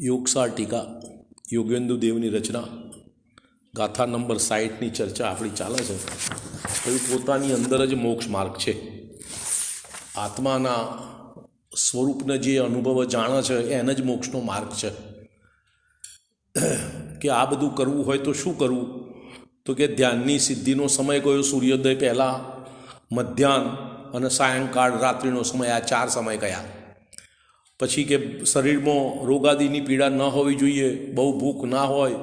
યોગસાર ટીકા યોગેન્દુ દેવની રચના ગાથા નંબર 60ની ચર્ચા આપણી ચાલે છે. એ પોતાની અંદર જ મોક્ષ માર્ગ છે. આત્માના સ્વરૂપને જે અનુભવ જાણે છે એને જ મોક્ષનો માર્ગ છે. કે આ બધું કરવું હોય તો શું કરવું? તો કે ધ્યાનની સિદ્ધિનો સમય કયો? સૂર્યોદય પહેલાં, મધ્યાહન અને સાયંકાળ રાત્રિનો સમય, આ 4 સમય કયા? પછી કે શરીરમાં રોગાદીની પીડા ન હોવી જોઈએ, બહુ ભૂખ ના હોય,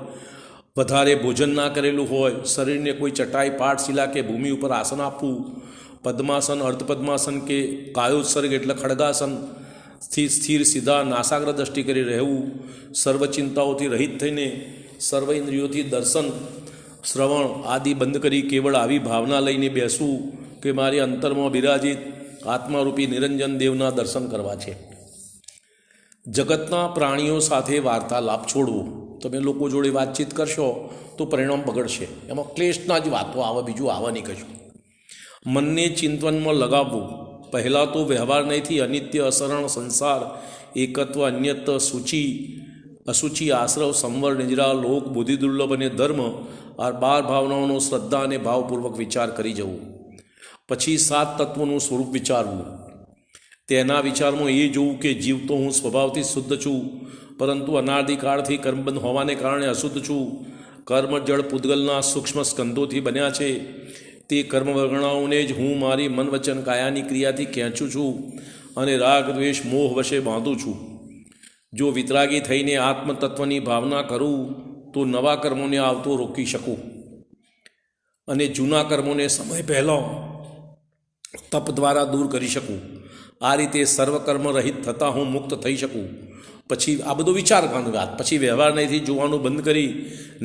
વધારે ભોજન ના કરેલું હોય, શરીરને કોઈ ચટાઈ પાઠશિલા કે ભૂમિ ઉપર આસન આપવું, પદ્માસન, અર્ધપદ્માસન કે કાયોત્સર્ગ એટલે ખડગાસન, સ્થિર સીધા નાસાગ્ર દ્રષ્ટિ કરી રહેવું, સર્વ ચિંતાઓથી રહિત થઈને સર્વ ઇન્દ્રિયોથી દર્શન શ્રવણ આદિ બંધ કરી કેવળ આવી ભાવના લઈને બેસવું કે મારી અંતરમાં બિરાજિત આત્મારૂપી નિરંજન દેવના દર્શન કરવા છે. જગતના પ્રાણીઓ સાથે વાર્તાલાપ છોડવો. તમે લોકો જોડે વાતચીત કરશો તો પરિણામ બગડશે. એમાં ક્લેશના જ વાતો આવે, બીજું આવે નહીં કશું. મનને ચિંતનમાં લગાવવું. પહેલાં તો વ્યવહાર નહીંથી અનિત્ય અસરણ સંસાર એકત્વ અન્યત્વ સૂચિ અસૂચિ આશ્રવ સંવર નિજરા લોક બુદ્ધિ દુર્લભ અને ધર્મ આ 12 ભાવનાઓનો શ્રદ્ધા અને ભાવપૂર્વક વિચાર કરી જવું. પછી 7 તત્વોનું સ્વરૂપ વિચારવું. તેના વિચારમાં એ જોવું કે જીવ તો હું સ્વભાવથી શુદ્ધ છું, પરંતુ અનાદિકાળથી કર્મબંધ હોવાને કારણે અશુદ્ધ છું. કર્મ જળ પૂતગલના સૂક્ષ્મ સ્કંદોથી બન્યા છે. તે કર્મવર્ગણાઓને જ હું મારી મન વચન કાયાની ક્રિયાથી ખેંચું છું અને રાગ દ્વેષ મોહ વશે બાંધું છું. જો વિતરાગી થઈને આત્મતત્વની ભાવના કરું તો નવા કર્મોને આવતો રોકી શકું અને જૂના કર્મોને સમય પહેલાં તપ દ્વારા દૂર કરી શકું. આ રીતે સર્વકર્મ રહિત થતાં હું મુક્ત થઈ શકું. પછી આ બધો વિચાર કરવાની વાત. પછી વ્યવહાર નહીંથી જોવાનું બંધ કરી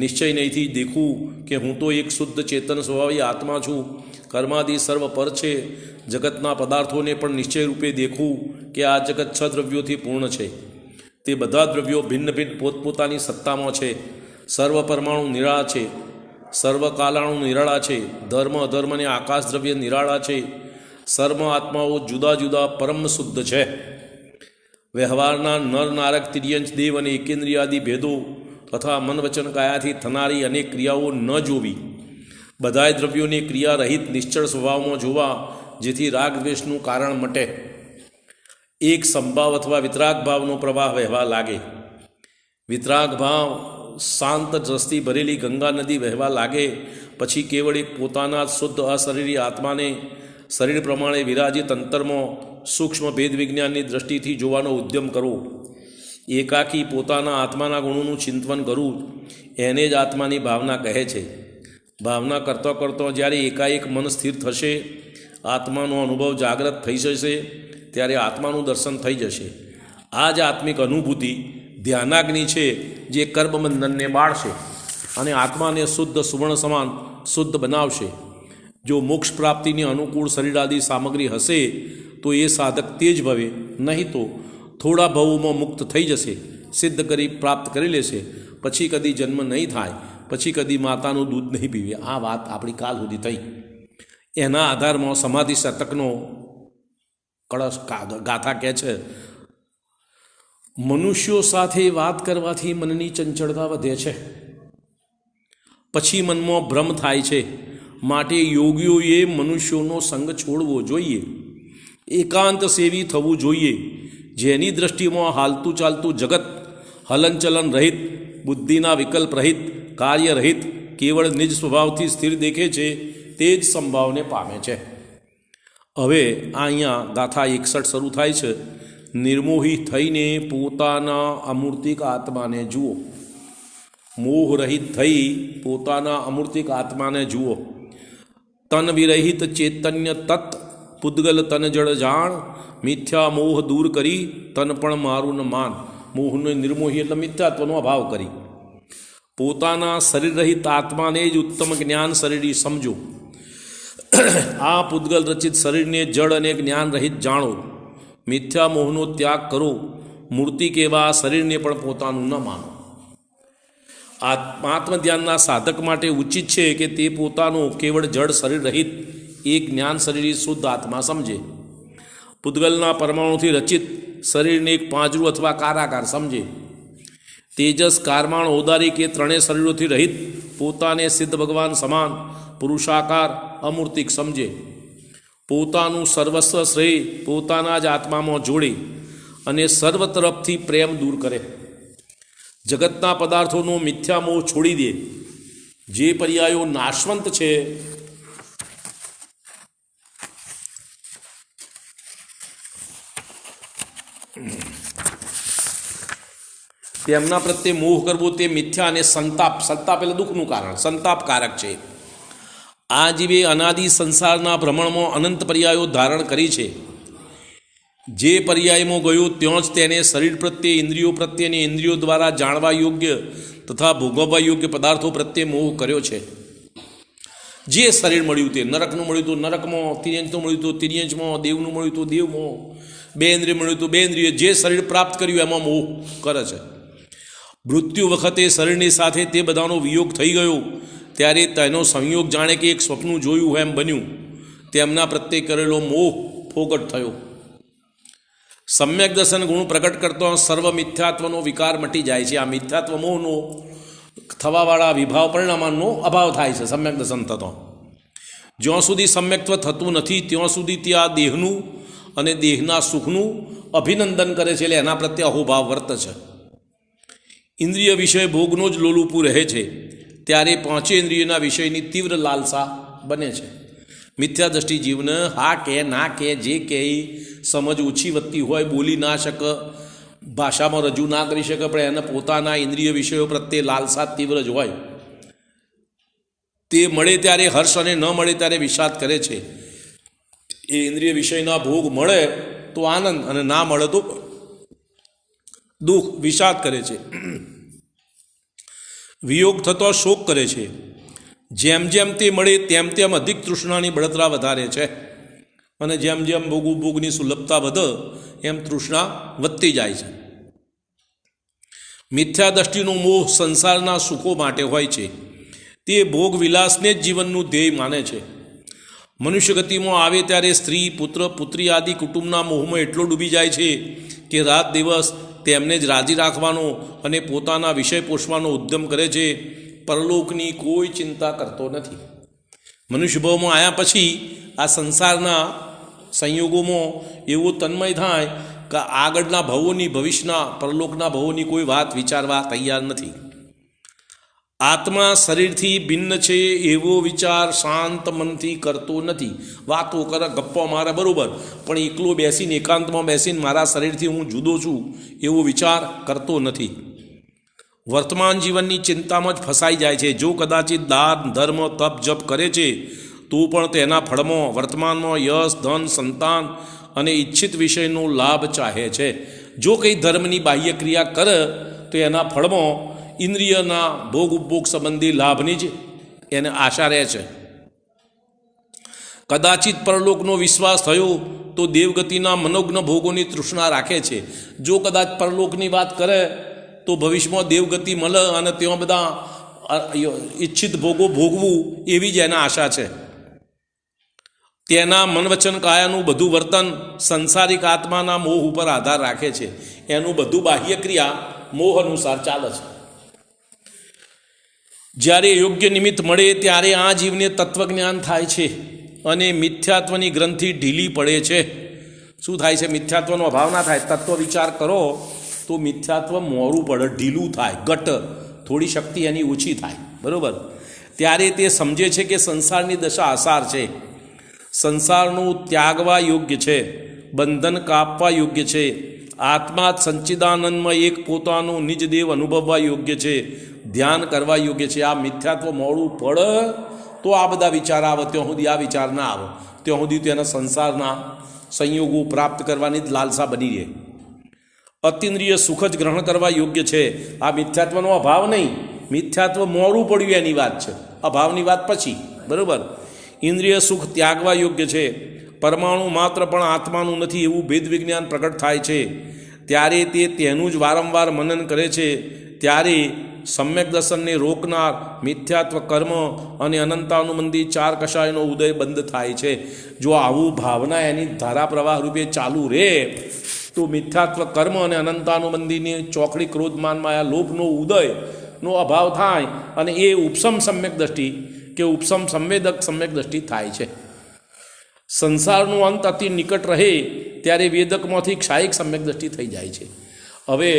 નિશ્ચય નહીંથી દેખવું કે હું તો એક શુદ્ધ ચેતન સ્વભાવી આત્મા છું. કર્માદિ સર્વ પર છે. જગતના પદાર્થોને પણ નિશ્ચય રૂપે દેખવું કે આ જગત 6 દ્રવ્યોથી પૂર્ણ છે. તે બધા દ્રવ્યો ભિન્ન ભિન્ન પોતપોતાની સત્તામાં છે. સર્વ પરમાણુ નિરાળા છે, સર્વ કાલાણુ નિરાળા છે. ધર્મ અધર્મ અને આકાશ દ્રવ્ય નિરાળા છે. સર્વ આત્માઓ જુદા જુદા પરમ શુદ્ધ છે. વ્યવહારના નર નારક તિર્યંચ દેવ અને એકેન્દ્રિયાદિ ભેદો તથા મન વચન કાયાથી થનારી અનેક ક્રિયાઓ ન જોવી. બધાય દ્રવ્યોની ક્રિયા રહિત નિશ્ચળ સ્વભાવમાં જોવા, જેથી રાગ દ્વેષનું કારણ મટે. એક સંભાવ અથવા વિતરાગ ભાવનો પ્રવાહ વહેવા લાગે. વિતરાગ ભાવ શાંત રસથી ભરેલી ગંગા નદી વહેવા લાગે. પછી કેવળ એક પોતાના શુદ્ધ અશરીરી આત્માને શરીર પ્રમાણે વિરાજિત અંતરમાં સૂક્ષ્મ ભેદ વિજ્ઞાનની દૃષ્ટિથી જોવાનો ઉદ્યમ કરવો. એકાકી પોતાના આત્માના ગુણોનું ચિંતન કરવું, એને જ આત્માની ભાવના કહે છે. ભાવના કરતાં કરતાં જ્યારે એકાએક મન સ્થિર થશે, આત્માનો અનુભવ જાગૃત થઈ જશે, ત્યારે આત્માનું દર્શન થઈ જશે. આ જ આત્મિક અનુભૂતિ ધ્યાનાગ્નિ છે જે કર્મબંધનને બાળશે અને આત્માને શુદ્ધ સુવર્ણ સમાન શુદ્ધ બનાવશે. જો મોક્ષ પ્રાપ્તિની અનુકૂળ શરીરાદિ સામગ્રી હશે તો એ સાધક તેજ ભવે, નહીં તો થોડા ભવોમાં મુક્ત થઈ જશે, સિદ્ધ કરી પ્રાપ્ત કરી લેશે. પછી કદી જન્મ નહીં થાય, પછી કદી માતાનું દૂધ નહીં પીવે. આ વાત આપણી કાલ સુધી થઈ. એના આધારમાં સમાધિ શતકનો કળશ ગાથા કહે છે, મનુષ્યો સાથે વાત કરવાથી મનની ચંચળતા વધે છે, પછી મનમાં ભ્રમ થાય છે. માટે યોગીઓએ મનુષ્યોનો સંગ છોડવો જોઈએ, એકાંત સેવી થવું જોઈએ. જેની દૃષ્ટિમાં હાલતું ચાલતું જગત હલનચલન રહિત, બુદ્ધિના વિકલ્પ રહિત, કાર્ય રહિત, કેવળ નિજ સ્વભાવથી સ્થિર દેખે છે, તે જ સંભાવને પામે છે. હવે અહીંયા ગાથા 61 શરૂ થાય છે. નિર્મોહી થઈને પોતાના અમૂર્તિક આત્માને જુઓ. મોહ રહિત થઈ પોતાના અમૂર્તિક આત્માને જુઓ. તન વિરહિત ચૈતન્ય તત્ પૂતગલ તન જળ જાણ, મિથ્યા મોહ દૂર કરી તન પણ મારું ન માન. મોહને નિર્મોહી એટલે મિથ્યાત્વનો અભાવ કરી પોતાના શરીર રહિત આત્માને જ ઉત્તમ જ્ઞાન શરીરી સમજો. આ પૂતગલ રચિત શરીરને જળ અને જ્ઞાન રહિત જાણો. મિથ્યા મોહનો ત્યાગ કરો. મૂર્તિ કેવા શરીરને પણ પોતાનું ન માનો. આત્મધ્યાનના સાધક માટે ઉચિત છે કે તે પોતાનું કેવળ જળ શરીર રહિત એક જ્ઞાન શરીરી શુદ્ધ આત્મા સમજે. પૂતગલના પરમાણુથી રચિત શરીરને એક પાંજરું અથવા કારાગાર સમજે. તેજસ કારમાણ ઔદારી કે ત્રણેય શરીરોથી રહિત પોતાને સિદ્ધ ભગવાન સમાન પુરુષાકાર અમૂર્તિક સમજે, પોતાનું સર્વસ્વ શ્રેય પોતાના જ આત્મામાં જોડે અને સર્વ તરફથી પ્રેમ દૂર કરે, જગતના પદાર્થોનો મિથ્યા મોહ છોડી દે, જે પર્યાયો નાશવંત છે તેમના પ્રત્યે મોહ કરવો તે મિથ્યા અને સંતાપ એટલે દુઃખનું કારણ, સંતાપકારક છે. આ જીવે અનાદિ સંસારના ભ્રમણમાં અનંત પર્યાયો ધારણ કરી છે. જે પર્યાયમાં ગયો ત્યાં જ તેને શરીર પ્રત્યે, ઇન્દ્રિયો પ્રત્યે અને ઇન્દ્રિયો દ્વારા જાણવા યોગ્ય તથા ભોગવવા યોગ્ય પદાર્થો પ્રત્યે મોહ કર્યો છે. જે શરીર મળ્યું તે, નરકનું મળ્યું તો નરકમાં, તિર્યંચનું મળ્યું તો તિર્યંચમાં, દેવનું મળ્યું તો દેવમાં, બે ઇન્દ્રિય મળ્યું તો બે ઇન્દ્રિય, જે શરીર પ્રાપ્ત કર્યું એમાં મોહ કરે છે. મૃત્યુ વખતે શરીરની સાથે તે બધાનો વિયોગ થઈ ગયો ત્યારે તેનો સંયોગ જાણે કે એક સ્વપ્ન જોયું એમ બન્યું, તેમના પ્રત્યે કરેલો મોહ ફોગટ થયો. સમ્યક દર્શન ગુણ પ્રગટ કરતો સર્વ મિથ્યાત્વનો વિકાર મટી જાય છે. આ મિથ્યાત્વ મોહનો થવાવાળા વિભાવ પરિણામનો અભાવ થાય છે સમ્યક દર્શન થતો. જ્યાં સુધી સમ્યક્ત્વ થતું નથી ત્યાં સુધી તે આ દેહનું અને દેહના સુખનું અભિનંદન કરે છે, એટલે એના પ્રત્યે અહોભાવ વર્તે છે. ઇન્દ્રિય વિષય ભોગનો જ લોલુપું રહે છે ત્યારે પાંચે ઇન્દ્રિયોના વિષયની તીવ્ર લાલસા બને છે. મિથ્યા દ્રષ્ટિ જીવને હા કે ના કે જે કે સમજ ઓછી વધતી હોય, બોલી ના શકે, ભાષામાં રજૂ ના કરી શકે, પણ એને પોતાના ઇન્દ્રિય વિષયો પ્રત્યે લાલસા તીવ્ર જ હોય. તે મળે ત્યારે હર્ષ અને ન મળે ત્યારે વિષાદ કરે છે. એ ઇન્દ્રિય વિષયના ભોગ મળે તો આનંદ અને ના મળે તો દુઃખ, વિષાદ કરે છે. વિયોગ થતો શોક કરે છે. જેમ જેમ તે મળે તેમ તેમ અધિક તૃષ્ણાની બળતરા વધારે છે અને જેમ જેમ ભોગની સુલભતા વધે એમ તૃષ્ણા વધતી જાય છે. મિથ્યા દ્રષ્ટિનો મોહ સંસારના સુખો માટે હોય છે. તે ભોગ વિલાસને જ જીવનનું ધ્યેય માને છે. મનુષ્ય ગતિમાં આવે ત્યારે સ્ત્રી, પુત્ર, પુત્રી આદિ કુટુંબના મોહમાં એટલો ડૂબી જાય છે કે રાત દિવસ તેમને જ રાજી રાખવાનો અને પોતાના વિષય પોષવાનો ઉદ્યમ કરે છે. પરલોકની કોઈ ચિંતા કરતો નથી. મનુષ્ય ભાવમાં આવ્યા પછી આ સંસારના સંયોગોમાં એવો તન્મય થાય કે આગળના ભવોની, ભવિષ્યના પરલોકના ભવોની કોઈ વાત વિચારવા તૈયાર નથી. આત્મા શરીરથી ભિન્ન છે એવો વિચાર શાંત મનથી કરતો નથી. વાતો કરે, ગપ્પો મારે બરાબર, પણ એકલો બેસીને, એકાંતમાં બેસીને મારા શરીરથી હું જુદો છું એવો વિચાર કરતો નથી. વર્તમાન જીવનની ચિંતામાં જ ફસાઈ જાય છે. જો કદાચિત દાન, ધર્મ, તપ, જપ કરે છે તો પણ તેના ફળમાં વર્તમાનમાં યશ, ધન, સંતાન અને ઈચ્છિત વિષયનો લાભ ચાહે છે. જો કંઈ ધર્મની બાહ્ય ક્રિયા કરે તો એના ફળમાં ઇન્દ્રિયના ભોગ ઉપભોગ સંબંધી લાભની જ એને આશા રહે છે. કદાચિત પરલોકનો વિશ્વાસ થયો તો દેવગતિના મનોજ્ઞ ભોગોની તૃષ્ણા રાખે છે. જો કદાચ પરલોકની વાત કરે તો ભવિષ્યમાં દેવગતિ મળે અને ત્યાં બધા ઈચ્છિત ભોગો ભોગવું એવી જ એના આશા છે. તેના મન વચન કાયાનું બધું વર્તન સંસારિક આત્માના મોહ ઉપર આધાર રાખે છે. એનું બધું બાહ્ય ક્રિયા મોહ અનુસાર ચાલે છે. જ્યારે યોગ્ય નિમિત્ત મળે ત્યારે આ જીવને તત્વજ્ઞાન થાય છે અને મિથ્યાત્વની ગ્રંથિ ઢીલી પડે છે. શું થાય છે? મિથ્યાત્વનો અભાવ ના થાય. તત્વ વિચાર કરો તો મિથ્યાત્વ મોરું પડે, ઢીલું થાય, ઘટ, થોડી શક્તિ એની ઓછી થાય, બરાબર. ત્યારે તે સમજે છે કે સંસારની દશા આસાર છે, સંસારનું ત્યાગવા યોગ્ય છે, બંધન કાપવા યોગ્ય છે, આત્મા સંચિદાનંદમાં એક પોતાનું નિજ દેવ અનુભવવા યોગ્ય છે, ધ્યાન કરવા યોગ્ય છે. આ મિથ્યાત્વ મોડું પડે તો આ બધા વિચાર આવે, ત્યાં સુધી આ વિચાર ના આવે, ત્યાં સુધી તેના સંસારના સંયોગો પ્રાપ્ત કરવાની જ લાલસા બની રહે. અતિન્દ્રિય સુખ જ ગ્રહણ કરવા યોગ્ય છે. આ મિથ્યાત્વનો અભાવ નહીં, મિથ્યાત્વ મોડું પડ્યું એની વાત છે, અભાવની વાત પછી, બરાબર. ઇન્દ્રિય સુખ ત્યાગવા યોગ્ય છે. પરમાણુ માત્ર પણ આત્માનું નથી એવું ભેદ વિજ્ઞાન પ્રગટ થાય છે ત્યારે તે તેનું જ વારંવાર મનન કરે છે. ત્યારે સમ્યક દર્શનને રોકનાર મિથ્યાત્વ કર્મ અને અનંતાનુબંધી ચાર કષાયનો ઉદય બંધ થાય છે. જો આવું ભાવના એની ધારા પ્રવાહ રૂપે ચાલુ રહે તો મિથ્યાત્વ કર્મ અને અનંતાનુબંધીની ચોકડી ક્રોધમાનમાં આ લોભનો ઉદયનો અભાવ થાય અને એ ઉપસમ સમ્યક દ્રષ્ટિ કે ઉપસમ સંવેદક સમ્યક દ્રષ્ટિ થાય છે. સંસારનો અંત અતિ નિકટ રહે ત્યારે વેદકમાંથી ક્ષાયિક સમ્યક દ્રષ્ટિ થઈ જાય છે. હવે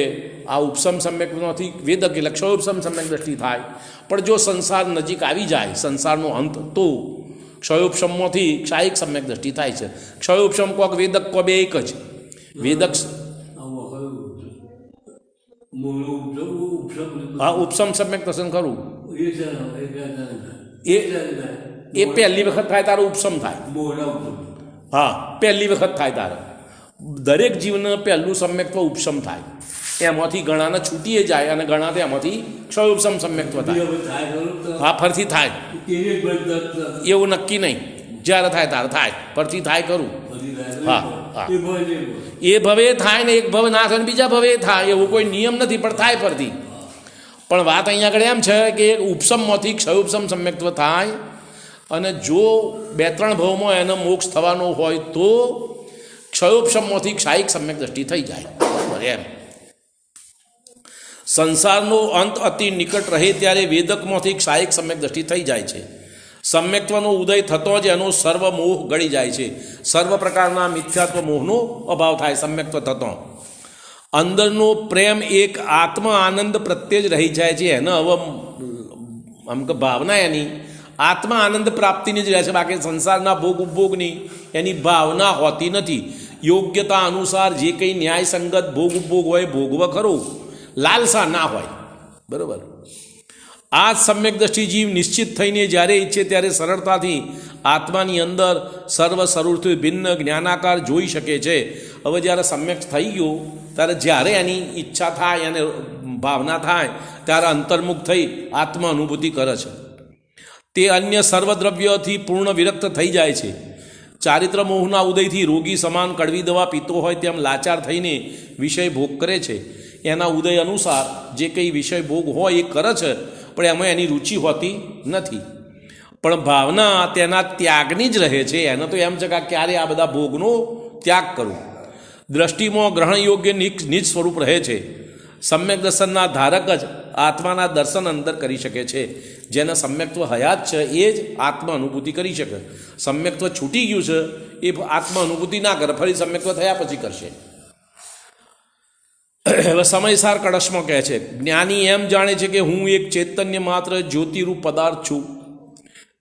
આ ઉપસમ સમ્યકમાંથી વેદક એટલે ક્ષયોપસમ સમ્યક દ્રષ્ટિ થાય. પણ જો સંસાર નજીક આવી જાય, સંસારનો અંત, તો ક્ષયોપશમમાંથી ક્ષાયિક સમ્યક દ્રષ્ટિ થાય છે. ક્ષયોપશમ કોક વેદક કો બે એક જ. વેદક હા ઉપસમ સમ્યક દર્શન ખરું એ પહેલી વખત થાય તારો ઉપસમ થાય. હા પહેલી વખત થાય તારે. દરેક જીવને પહેલું સમ્યક્ત્વ ઉપસમ થાય, એમાંથી ઘણાને છૂટીએ જાય અને ઘણા એમાંથી ક્ષયોપસમ સમ્યક્ત્વ થાય. હા ફરથી થાય એવું નક્કી નહીં, જ્યારે થાય ત્યારે થાય, ફરથી થાય ખરું. હા હા એ ભવે થાય ને એક ભવ ના થાય ને બીજા ભવે થાય એવો કોઈ નિયમ નથી, પણ થાય ફરતી. પણ વાત અહીંયા આગળ એમ છે કે ઉપસમમાંથી ક્ષયોપસમ સમ્યક્ત્વ થાય અને જો 2-3 ભવમાં એને મોક્ષ થવાનો હોય તો ક્ષયોપશમમાંથી ક્ષાયિક સમ્યક દ્રષ્ટિ થઈ જાય. બરાબર એમ. સંસારનો અંત અતિ નિકટ રહે ત્યારે વેદકમાંથી ક્ષાયિક સમ્યક દ્રષ્ટિ થઈ જાય છે. સમ્યક્ત્વનો ઉદય થતો જ એનો સર્વ મોહ ગળી જાય છે. સર્વ પ્રકારના મિથ્યાત્વ મોહનો અભાવ થાય સમ્યક્ત્વ થતો. અંદરનો પ્રેમ એક આત્મ આનંદ પ્રત્યે જ રહી જાય છે. એને હવે આમ કે ભાવના એની આત્મા આનંદ પ્રાપ્તિની જ રહે છે, બાકી સંસારના ભોગ ઉપભોગની એની ભાવના હોતી નથી. યોગ્યતા અનુસાર જે કંઈ ન્યાયસંગત ભોગ ઉપભોગ હોય ભોગવ ખરો, લાલસા ના હોય. બરાબર. આ સમ્યક દ્રષ્ટિ જીવ નિશ્ચિત થઈને જ્યારે ઈચ્છે ત્યારે સરળતાથી આત્માની અંદર સર્વ સ્વરૂપથી ભિન્ન જ્ઞાનાકાર જોઈ શકે છે. હવે જ્યારે સમ્યક થઈ ગયું ત્યારે જ્યારે એની ઈચ્છા થાય અને ભાવના થાય ત્યારે અંતર્મુખ થઈ આત્મા અનુભૂતિ કરે છે. તે અન્ય સર્વદ્રવ્યથી પૂર્ણ વિરક્ત થઈ જાય છે. ચારિત્ર મોહના ઉદયથી રોગી સમાન કડવી દવા પીતો હોય તેમ લાચાર થઈને વિષય ભોગ કરે છે. એના ઉદય અનુસાર જે કંઈ વિષય ભોગ હોય એ કરે છે, પણ એમાં એની રુચિ હોતી નથી. પણ ભાવના તેના ત્યાગની જ રહે છે. એને તો એમ છે કે ક્યારે આ બધા ભોગનો ત્યાગ કરું. દ્રષ્ટિમાં ગ્રહણ યોગ્ય નિજ સ્વરૂપ રહે છે. સમ્યક દર્શનના ધારક જ આત્માના દર્શન અંદર કરી શકે છે. જેને સમ્યક્ત્વ હયાત છે એ જ આત્મા અનુભૂતિ કરી શકે. સમ્યક્ત્વ છૂટી ગયું છે એ આત્મા અનુભૂતિ ના કરે, ફરી સમ્યક્ત્વ થયા પછી કરશે. હવે સમયસાર કળશમાં કહે છે, જ્ઞાની એમ જાણે છે કે હું એક ચૈતન્ય માત્ર જ્યોતિરૂપ પદાર્થ છું.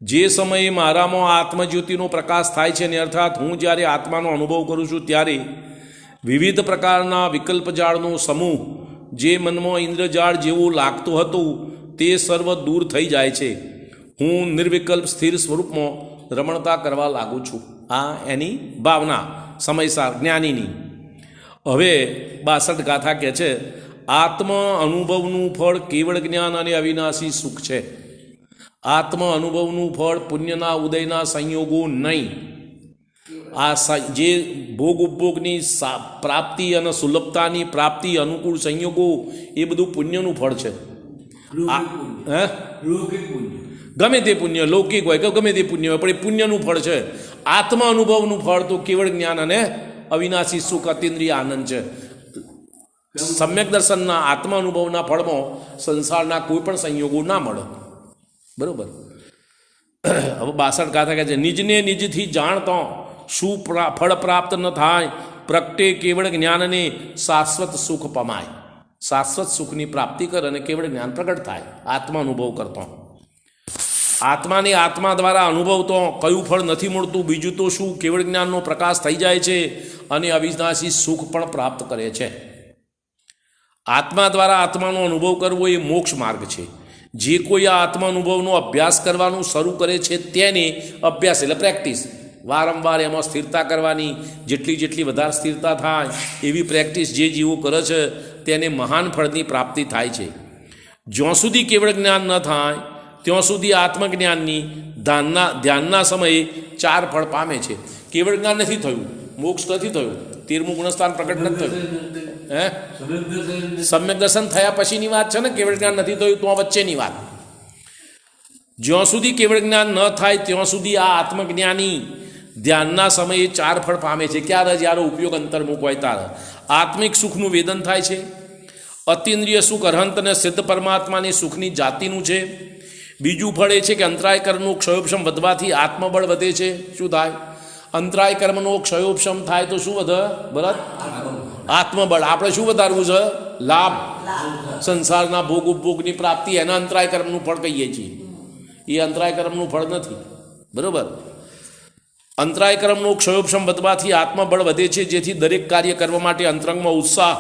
જે સમયે મારામાં આત્મજ્યોતિનો પ્રકાશ થાય છે ને, અર્થાત હું જ્યારે આત્માનો અનુભવ કરું છું ત્યારે વિવિધ પ્રકારના વિકલ્પજાળનો સમૂહ જે મનમાં ઇન્દ્રજાળ જેવું લાગતું હતું તે સર્વ દૂર થઈ જાય છે. હું નિર્વિકલ્પ સ્થિર સ્વરૂપમાં રમણતા કરવા લાગુ છું. આ એની ભાવના સમયસાર જ્ઞાનીની. હવે 62 ગાથા કહે છે, આત્મ અનુભવનું ફળ કેવળ જ્ઞાન અને અવિનાશી સુખ છે. આત્મ અનુભવનું ફળ પુણ્યના ઉદયના સંયોગો નહીં. આ જે ભોગ ઉપભોગની પ્રાપ્તિ અને સુલભતાની પ્રાપ્તિ અનુકૂળ સંયોગો એ બધું પુણ્યનું ફળ છે. ગમે તે પુણ્ય, લૌકિક હોય કે ગમે તે પુણ્ય હોય, પણ એ પુણ્યનું ફળ છે. આત્મા અનુભવનું ફળ તો કેવળ જ્ઞાન અને અવિનાશી સુખ અતિન્દ્રિય આનંદ છે. સમ્યક દર્શનના આત્મા અનુભવના ફળમાં સંસારના કોઈ પણ સંયોગો ના મળે. બરોબર. હવે 62 ગાથા કહે છે, નિજને નિજથી જાણતો શું ફળ પ્રાપ્ત ન થાય, પ્રગટે કેવળ જ્ઞાનને શાશ્વત સુખ પમાય. શાશ્વત સુખની પ્રાપ્તિ કરે અને કેવળ જ્ઞાન પ્રગટ થાય આત્મા અનુભવ કરતો. આત્માને આત્મા દ્વારા અનુભવતો કયું ફળ નથી મળતું, બીજું તો શું કેવળ જ્ઞાનનો પ્રકાશ થઈ જાય છે અને અવિનાશી સુખ પણ પ્રાપ્ત કરે છે. આત્મા દ્વારા આત્માનો અનુભવ કરવો એ મોક્ષ માર્ગ છે. જે કોઈ આ આત્મા અનુભવનો અભ્યાસ કરવાનું શરૂ કરે છે તેને અભ્યાસ એટલે પ્રેક્ટિસ, વારંવાર એમાં સ્થિરતા કરવાની. જેટલી વધારે સ્થિરતા થાય એવી પ્રેક્ટિસ જે જીવો કરે છે તેને મહાન ફળની પ્રાપ્તિ થાય છે. જ્યાં સુધી કેવળ જ્ઞાન ન થાય ત્યાં સુધી આત્મજ્ઞાનની ધ્યાનના સમયે 4 ફળ પામે છે. કેવળ જ્ઞાન નથી થયું, મોક્ષ નથી થયું, 13મું ગુણસ્થાન પ્રગટ નથી થયું. સમ્યક દર્શન થયા પછીની વાત છે ને, કેવળ જ્ઞાન નથી થયું તો વચ્ચેની વાત. જ્યાં સુધી કેવળ જ્ઞાન ન થાય ત્યાં સુધી આ આત્મજ્ઞાની ધ્યાનના સમયે 4 ફળ પામે છે. ક્યારે? જ્યારે ઉપયોગ અંતર્મુખ હોય ત્યારે. આત્મિક સુખનું વેદન થાય છે. અતિન્દ્રિય સુખ અરહંત અને સિદ્ધ પરમાત્માની સુખની જાતિનું છે. બીજું ફળ એ છે કે અંતરાય કર્મનું ક્ષયોપશમ વધવાથી આત્મબળ વધે છે. શું થાય? અંતરાય કર્મનો ક્ષયોપશમ થાય તો શું વધે? ભરત? આત્મબળ. આપણે શું વધારવું છે? લાભ, સંસારના ભોગ ઉપભોગની પ્રાપ્તિ. એના અંતરાય કર્મનું ફળ કહીએ છીએ. એ અંતરાય કર્મનું ફળ નથી. બરોબર? અંતરાય કર્મનો ક્ષયોપશમ વધવાથી આત્મબળ વધે છે, જેથી દરેક કાર્ય કરવા માટે અંતરંગમાં ઉત્સાહ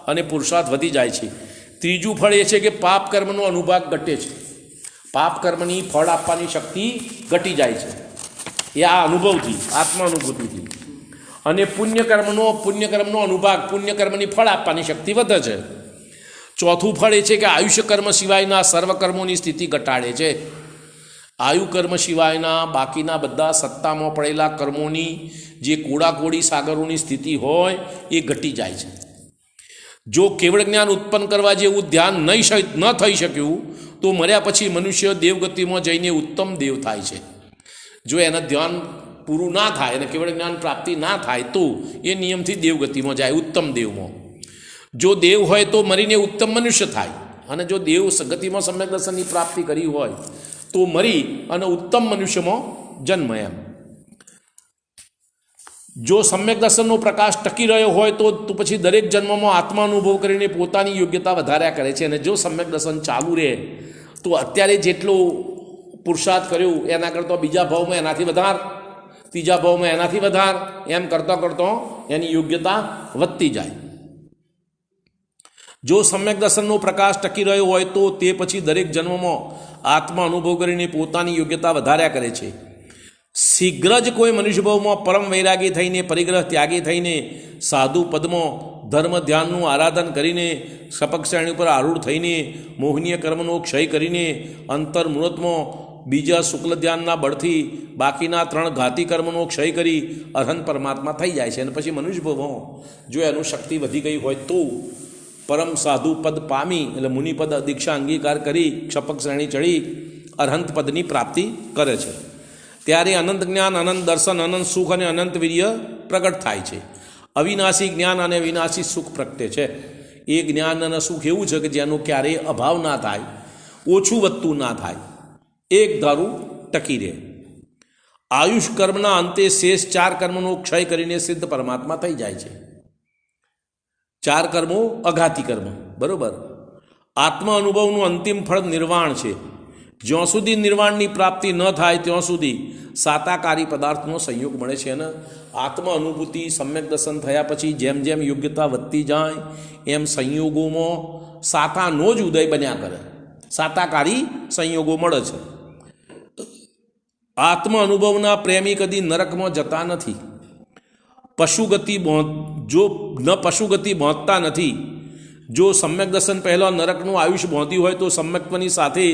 અને પુરુષાર્થ વધી જાય છે. ત્રીજું ફળ એ છે કે પાપ કર્મનો અનુભાગ ઘટે છે. પાપ કર્મની ફળ આપવાની શક્તિ ઘટી જાય છે. એ આ અનુભવથી, આત્માનુભૂતિથી. અને પુણ્યકર્મનો અનુભાગ, પુણ્યકર્મની ફળ આપવાની શક્તિ વધે છે. ચોથું ફળ એ છે કે આયુષ્ય કર્મ સિવાયના સર્વકર્મોની સ્થિતિ ઘટાડે છે. આયુ કર્મ સિવાયના બાકીના બધા સત્તામાં પડેલા કર્મોની જે કોડાકોડી સાગરોની સ્થિતિ હોય એ ઘટી જાય છે. જો કેવળ જ્ઞાન ઉત્પન્ન કરવા જેવું ધ્યાન ન થઈ શક્યું તો મર્યા પછી મનુષ્ય દેવગતિમાં જઈને ઉત્તમ દેવ થાય છે. જો એને ધ્યાન પૂરું ના થાય અને કેવળ જ્ઞાન પ્રાપ્તિ ના થાય તો એ નિયમથી દેવગતિમાં જાય, ઉત્તમ દેવમાં. જો દેવ હોય તો મરીને ઉત્તમ મનુષ્ય થાય, અને જો દેવ ગતિમાં સમ્યક દર્શનની પ્રાપ્તિ કરી હોય તો મરી અને ઉત્તમ મનુષ્યમાં જન્મ. એમ જો સમ્યક દર્શનનો પ્રકાશ ટકી રહ્યો હોય તો પછી દરેક જન્મમાં આત્માનુભવ કરીને પોતાની યોગ્યતા વધાર્યા કરે છે. અને જો સમ્યક દર્શન ચાલુ રહે તો અત્યારે જેટલો પુરુષાર્થ કર્યો એના કરતાં બીજા ભાવમાં એનાથી વધાર, ત્રીજા ભાવમાં એનાથી વધાર, એમ કરતાં કરતાં એની યોગ્યતા વધતી જાય. જો સમ્યક દર્શનનો પ્રકાશ ટકી રહ્યો હોય તો તે પછી દરેક જન્મમાં આત્મા અનુભવ કરીને પોતાની યોગ્યતા વધાર્યા કરે છે. શીઘ્ર જ કોઈ મનુષ્યભાવમાં પરમ વૈરાગી થઈને, પરિગ્રહ ત્યાગી થઈને, સાધુ પદમાં ધર્મ ધ્યાનનું આરાધન કરીને, સપક્ષાણી ઉપર આરૂઢ થઈને, મોહનીય કર્મનો ક્ષય કરીને, અંતર્મૂળતમાં બીજા શુક્લ ધ્યાનના બળથી બાકીના 3 ઘાતી કર્મનો ક્ષય કરી અરહંત પરમાત્મા થઈ જાય છે. અને પછી મનુષ્યભાવમાં જો એનું શક્તિ વધી ગઈ હોય તો પરમ સાધુ પદ પામી, એટલે મુનિપદ દીક્ષા અંગીકાર કરી ક્ષપક શ્રેણી ચડી અરહંત પદની પ્રાપ્તિ કરે છે. ત્યારે અનંત જ્ઞાન, અનંત દર્શન, અનંત સુખ અને અનંત વીર્ય પ્રગટ થાય છે. અવિનાશી જ્ઞાન અને વિનાશી સુખ પ્રગટે છે. એ જ્ઞાન અને સુખ એવું છે કે જેનો ક્યારેય અભાવ ના થાય, ઓછું વધતું ના થાય, એક ધારું ટકી રહે. આયુષ કર્મના અંતે શેષ 4 કર્મનો ક્ષય કરીને સિદ્ધ પરમાત્મા થઈ જાય છે. 4 કર્મો અઘાતી કર્મ. બરાબર? આત્મા અનુભવનું અંતિમ ફળ નિર્વાણ છે. જ્યાં સુધી નિર્વાણની પ્રાપ્તિ ન થાય ત્યાં સુધી સાતાકારી પદાર્થનો સંયોગ મળે છે. અને આત્મ અનુભૂતિ સમ્યક દર્શન થયા પછી જેમ જેમ યોગ્યતા વધતી જાય એમ સંયોગોમાં સાતાનો જ ઉદય બન્યા કરે, સાતાકારી સંયોગો મળે છે. આત્મ અનુભવના પ્રેમી કદી નરકમાં જતા નથી. પશુગતિ બાંધતા નથી. જો સમ્યક દર્શન પહેલાં નરકનું આયુષ્ય બાંધ્યું હોય તો સમ્યક્ત્વની સાથે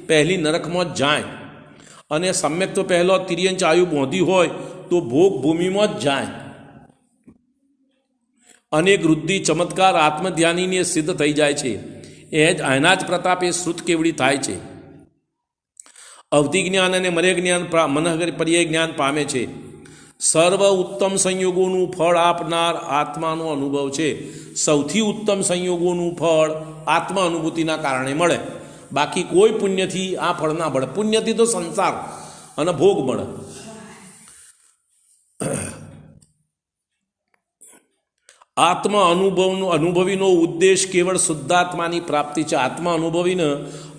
પહેલી નરકમાં જ જાય, અને સમ્યક્ત્વ પહેલાં તિર્યંચ આયુ બાંધ્યું હોય તો ભોગ ભૂમિમાં જ જાય. અનેક વૃદ્ધિ ચમત્કાર આત્મધ્યાનીને સિદ્ધ થઈ જાય છે. એના જ પ્રતાપે શ્રુત કેવડી થાય છે. અવધિ જ્ઞાન અને મર્ય જ્ઞાન, પર્યાય જ્ઞાન પામે છે. સર્વ ઉત્તમ સંયોગોનું ફળ આપનાર આત્માનો અનુભવ છે. સૌથી ઉત્તમ સંયોગોનું ફળ આત્મા અનુભૂતિના કારણે મળે. બાકી કોઈ પુણ્યથી આ ફળ ના મળે. પુણ્યથી તો સંસાર અને ભોગ મળે. આત્મા અનુભવીનો ઉદ્દેશ કેવળ શુદ્ધાત્માની પ્રાપ્તિ છે. આત્મા અનુભવીને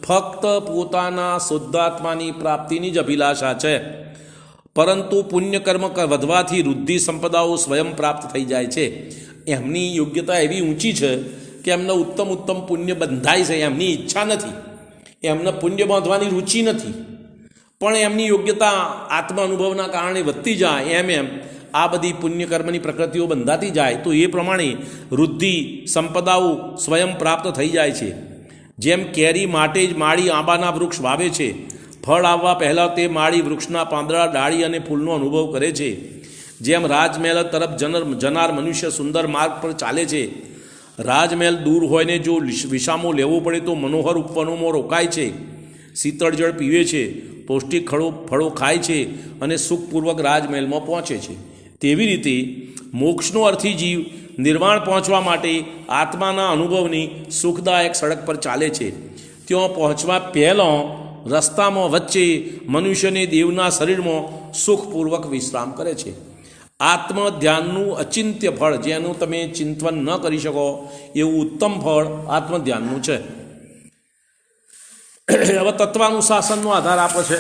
ફક્ત પોતાના શુદ્ધાત્માની પ્રાપ્તિની જ અભિલાષા છે. પરંતુ પુણ્યકર્મ વધવાથી વૃદ્ધિ સંપદાઓ સ્વયં પ્રાપ્ત થઈ જાય છે. એમની યોગ્યતા એવી ઊંચી છે કે એમને ઉત્તમ પુણ્ય બંધાય છે. એમની ઈચ્છા નથી, એમને પુણ્ય બાંધવાની રુચિ નથી, પણ એમની યોગ્યતા આત્મ અનુભવના કારણે વધતી જાય એમ આ બધી પુણ્યકર્મની પ્રકૃતિઓ બંધાતી જાય તો એ પ્રમાણે વૃદ્ધિ સંપદાઓ સ્વયં પ્રાપ્ત થઈ જાય છે. જેમ કેરી માટે જ માળી આંબાના વૃક્ષ વાવે છે. ફળ આવવા પહેલાં તે માળી વૃક્ષના પાંદડા, ડાળી અને ફૂલનો અનુભવ કરે છે. જેમ રાજમહેલ તરફ જનાર મનુષ્ય સુંદર માર્ગ પર ચાલે છે. રાજમહેલ દૂર હોય ને જો વિસામો લેવો પડે તો મનોહર ઉપવનોમાં રોકાય છે, શીતળ જળ પીવે છે, પૌષ્ટિક ફળો ખાય છે અને સુખપૂર્વક રાજમહેલમાં પહોંચે છે, તેવી રીતે મોક્ષનો અર્થી જીવ નિર્વાણ પહોંચવા માટે આત્માના અનુભવની સુખદાયક સડક પર ચાલે છે. ત્યાં પહોંચવા પહેલાં રસ્તામાં વચ્ચે મનુષ્યને દેવના શરીરમાં સુખપૂર્વક વિશ્રામ કરે છે. આત્મ ધ્યાનનું અચિંત્ય ફળ, જેનું તમે ચિંતન ન કરી શકો એવું ઉત્તમ ફળ આત્મધ્યાનનું છે. હવે તત્વાનુશાસનનો આધાર આપે છે.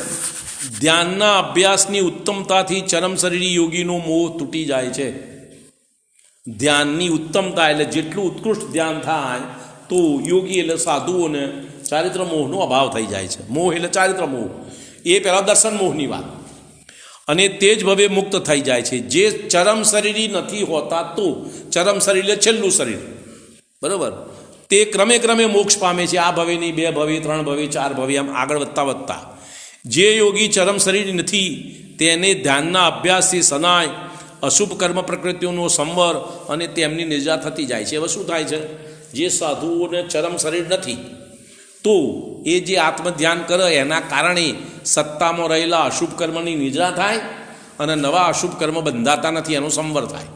ધ્યાનના અભ્યાસની ઉત્તમતાથી ચરમ શરીરી યોગીનો મોહ તૂટી જાય છે. ધ્યાનની ઉત્તમતા એટલે જેટલું ઉત્કૃષ્ટ ધ્યાન થાય તો યોગી એટલે સાધુઓને ચારિત્ર મોહનો અભાવ થઈ જાય છે. મોહ એટલે ચારિત્ર મોહ, એ પહેલાં દર્શન મોહની વાત, અને તે જ ભવે મુક્ત થઈ જાય છે. જે ચરમ શરીરી નથી હોતા, તો ચરમ શરીર એટલે છેલ્લું શરીર, બરાબર, તે ક્રમે ક્રમે મોક્ષ પામે છે. આ ભવે નહીં, 2 ભવે, 3 ભવે, 4 ભવે, આમ આગળ વધતા વધતા. જે યોગી ચરમ શરીર નથી તેને ધ્યાનના અભ્યાસથી સનાય અશુભ કર્મ પ્રકૃતિઓનો સંવર અને તેમની નિર્જા થતી જાય છે. હવે શું થાય છે? જે સાધુઓને ચરમ શરીર નથી, તો એ જે આત્મધ્યાન કરે એના કારણે સત્તામાં રહેલા અશુભ કર્મની નિદ્રા થાય અને નવા અશુભ કર્મ બંધાતા નથી, એનો સંવર થાય.